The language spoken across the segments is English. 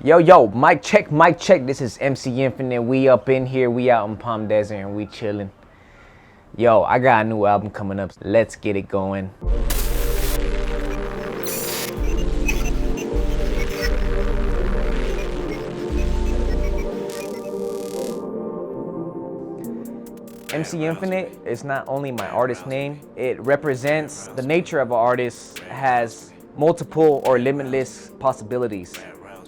Yo, mic check, mic check. This is MC Infinite. We up in here, we out in Palm Desert, and we chilling. Yo, I got a new album coming up. Let's get it going. MC Infinite is not only my artist name, it represents the nature of an artist has multiple or limitless possibilities.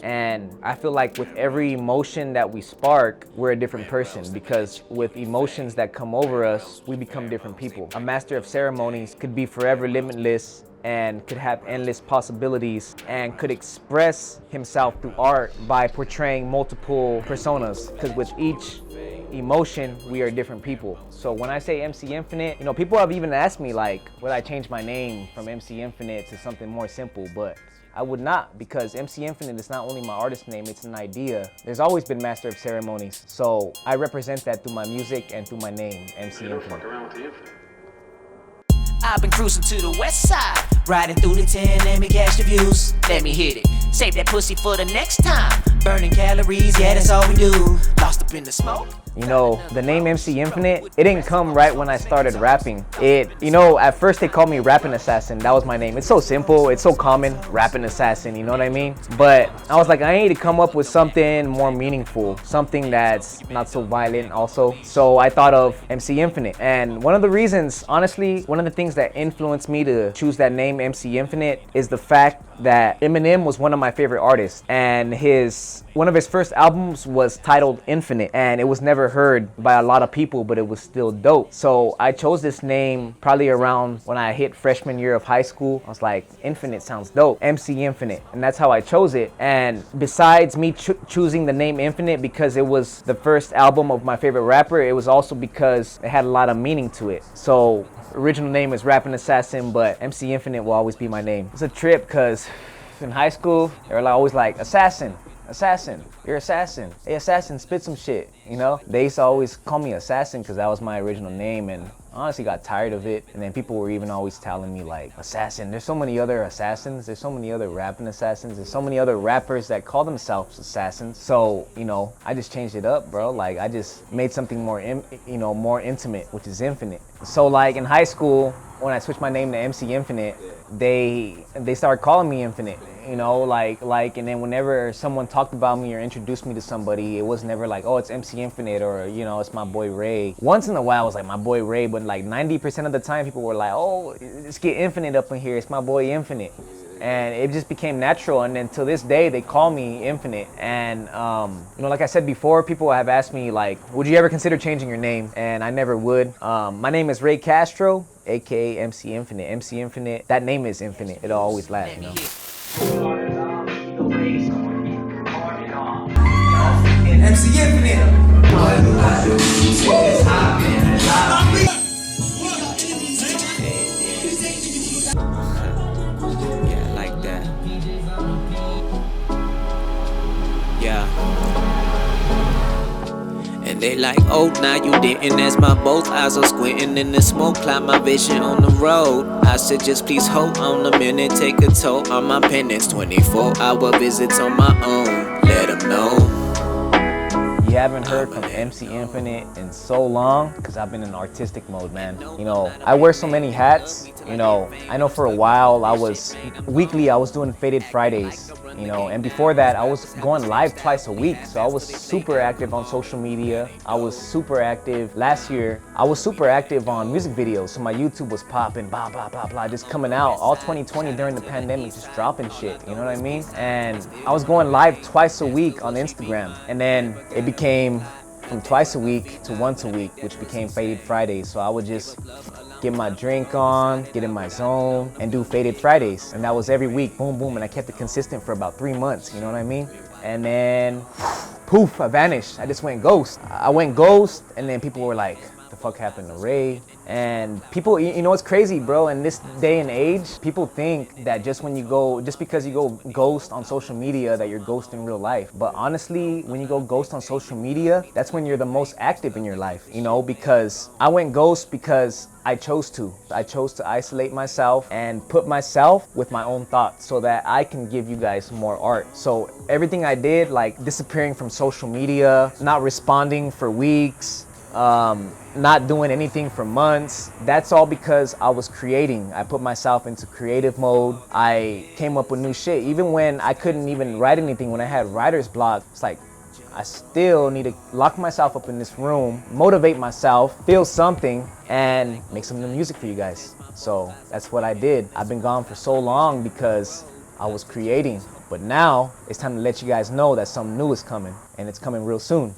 And I feel like with every emotion that we spark, we're a different person, because with emotions that come over us, we become different people. A master of ceremonies could be forever limitless and could have endless possibilities and could express himself through art by portraying multiple personas, because with each emotion, we are different people. So when I say MC Infinite, people have even asked me like, would I change my name from MC Infinite to something more simple? But I would not, because MC Infinite is not only my artist name, it's an idea. There's always been Master of Ceremonies. So I represent that through my music and through my name, MC Infinite. I've been cruising to the west side, riding through the 10, let me catch the views. Let me hit it, save that pussy for the next time. Burning calories, yeah, that's all we do. Lost up in the smoke. The name MC Infinite, it didn't come right when I started rapping. At first they called me Rapping Assassin. That was my name. It's so simple, it's so common, Rapping Assassin, you know what I mean? But I was like, I need to come up with something more meaningful, something that's not so violent also. So I thought of MC Infinite. And one of the reasons, honestly, one of the things that influenced me to choose that name MC Infinite is the fact that Eminem was one of my favorite artists, and one of his first albums was titled Infinite, and it was never heard by a lot of people, but it was still dope. So I chose this name probably around when I hit freshman year of high school. I was like, Infinite sounds dope, MC Infinite, and that's how I chose it. And besides me choosing the name Infinite because it was the first album of my favorite rapper, it was also because it had a lot of meaning to it. So original name is Rapping Assassin, but MC Infinite will always be my name. It's a trip because in high school, they were always like, Assassin, you're Assassin. Hey, Assassin, spit some shit, They used to always call me Assassin because that was my original name, and I honestly got tired of it. And then people were even always telling me like, Assassin, there's so many other assassins, there's so many other rapping assassins, there's so many other rappers that call themselves assassins. So, I just changed it up, bro. Like, I just made something more, more intimate, which is Infinite. So like in high school, when I switched my name to MC Infinite, they started calling me Infinite, and then whenever someone talked about me or introduced me to somebody, it was never like, oh, it's MC Infinite, or it's my boy Ray. Once in a while it was like my boy Ray, but like 90% of the time people were like, oh, let's get Infinite up in here, it's my boy Infinite. And it just became natural, and then to this day they call me Infinite. And like I said before, people have asked me like, would you ever consider changing your name? And I never would. My name is Ray Castro, aka MC Infinite. MC Infinite, that name is infinite, it'll always last, MC Infinite. And they like, oh, now you didn't. As my both eyes are squinting in the smoke, cloud my vision on the road. I said just please hold on a minute, take a toll on my penance. 24-hour visits on my own, let them know. You haven't heard from MC Infinite in so long because I've been in artistic mode, man. I wear so many hats. I know for a while I was doing Faded Fridays, and before that I was going live twice a week. So I was super active on social media. I was super active last year. I was super active on music videos. So my YouTube was popping, blah, blah, blah, blah, just coming out all 2020 during the pandemic, just dropping shit, you know what I mean? And I was going live twice a week on Instagram. And then it became from twice a week to once a week, which became Faded Fridays. So I would just get my drink on, get in my zone, and do Faded Fridays. And that was every week, boom, boom, and I kept it consistent for about 3 months, you know what I mean? And then, poof, I vanished. I just went ghost. I went ghost, and then people were like, the fuck happened to Ray? And people, you know, it's crazy, bro. In this day and age, people think that just because you go ghost on social media, that you're ghost in real life. But honestly, when you go ghost on social media, that's when you're the most active in your life, you know, because I went ghost because I chose to. I chose to isolate myself and put myself with my own thoughts so that I can give you guys more art. So everything I did, like disappearing from social media, not responding for weeks, not doing anything for months, that's all because I was creating. I put myself into creative mode. I came up with new shit. Even when I couldn't even write anything, when I had writer's block, it's like, I still need to lock myself up in this room, motivate myself, feel something, and make some new music for you guys. So that's what I did. I've been gone for so long because I was creating. But now it's time to let you guys know that something new is coming, and it's coming real soon.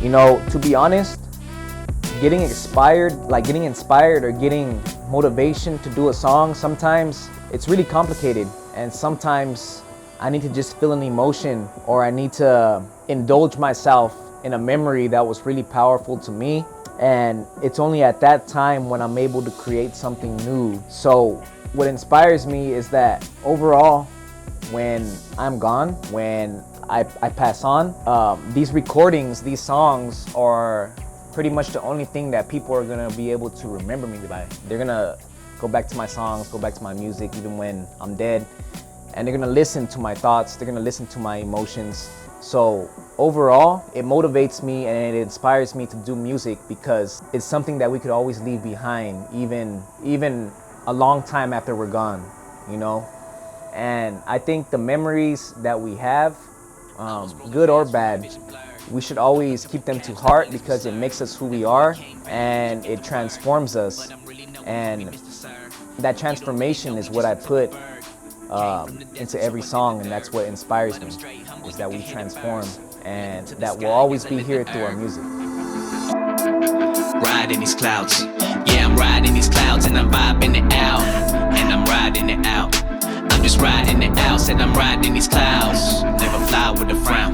You know, to be honest, getting inspired or getting motivation to do a song, sometimes it's really complicated, and sometimes I need to just feel an emotion, or I need to indulge myself in a memory that was really powerful to me, and it's only at that time when I'm able to create something new. So what inspires me is that overall, when I'm gone, when I pass on, these recordings, these songs are pretty much the only thing that people are gonna be able to remember me by. They're gonna go back to my songs, go back to my music even when I'm dead, and they're gonna listen to my thoughts, they're gonna listen to my emotions. So overall, it motivates me and it inspires me to do music because it's something that we could always leave behind, even a long time after we're gone, you know? And I think the memories that we have, good or bad, we should always keep them to heart because it makes us who we are and it transforms us. And that transformation is what I put into every song, and that's what inspires me, is that we transform, and that will always be here through our music. Riding these clouds, yeah, I'm riding these clouds and I'm vibing it out, and I'm riding it out. I'm just riding it out, said I'm riding these clouds, never fly with a frown.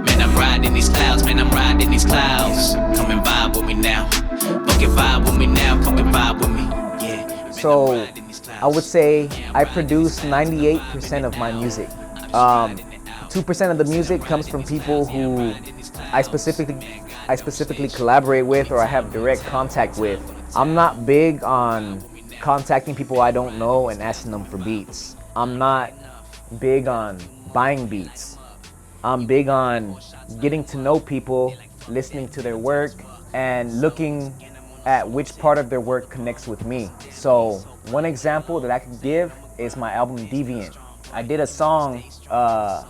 Man, I'm riding these clouds, man, I'm riding these clouds. Come and vibe with me now, fucking vibe with me now, come and vibe with me, yeah. So I would say I produce 98% of my music. 2% of the music comes from people who I specifically collaborate with or I have direct contact with. I'm not big on contacting people I don't know and asking them for beats. I'm not big on buying beats. I'm big on getting to know people, listening to their work, and looking at which part of their work connects with me. So one example that I could give is my album Deviant. I did a song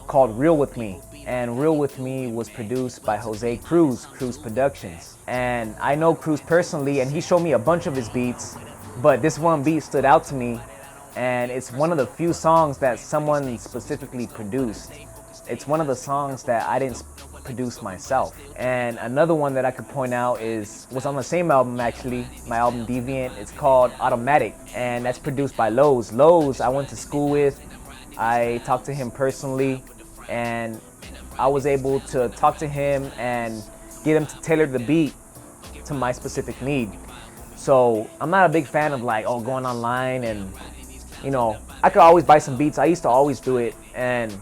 called Real With Me, and Real With Me was produced by Crooze Productions. And I know Crooze personally, and he showed me a bunch of his beats, but this one beat stood out to me, and it's one of the few songs that someone specifically produced. It's one of the songs that I didn't produce myself. And another one that I could point out was on the same album actually, my album Deviant. It's called Automatic, and that's produced by Lowe's. Lowe's I went to school with. I talked to him personally, and I was able to talk to him and get him to tailor the beat to my specific need. So I'm not a big fan of like, going online and, you know, I could always buy some beats. I used to always do it, and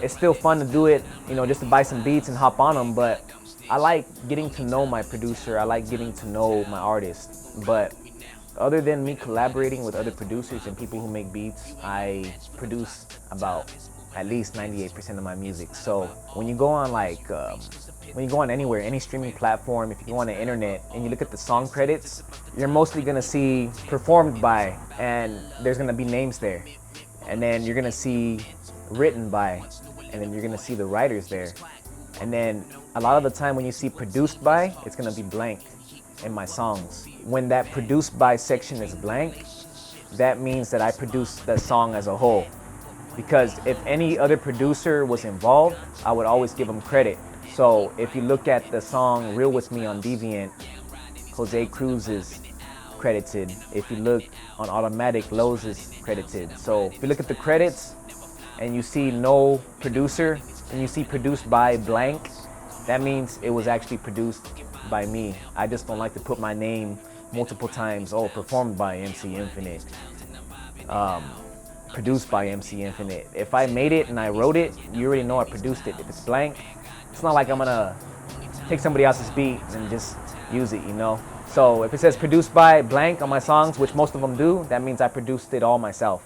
it's still fun to do it, you know, just to buy some beats and hop on them. But I like getting to know my producer. I like getting to know my artist. But other than me collaborating with other producers and people who make beats, I produce about at least 98% of my music. So when you go on when you go on anywhere, any streaming platform, if you go on the internet and you look at the song credits, you're mostly gonna see performed by, and there's gonna be names there. And then you're gonna see written by, and then you're gonna see the writers there. And then a lot of the time when you see produced by, it's gonna be blank in my songs. When that produced by section is blank, that means that I produced the song as a whole. Because if any other producer was involved, I would always give them credit. So if you look at the song Real With Me on Deviant, Jose Cruz is credited. If you look on Automatic, Lowe's is credited. So if you look at the credits and you see no producer and you see produced by blank, that means it was actually produced by me. I just don't like to put my name multiple times. Oh, performed by MC Infinite, produced by MC Infinite. If I made it and I wrote it, you already know I produced it. If it's blank, it's not like I'm gonna take somebody else's beat and just use it, you know? So if it says produced by blank on my songs, which most of them do, that means I produced it all myself.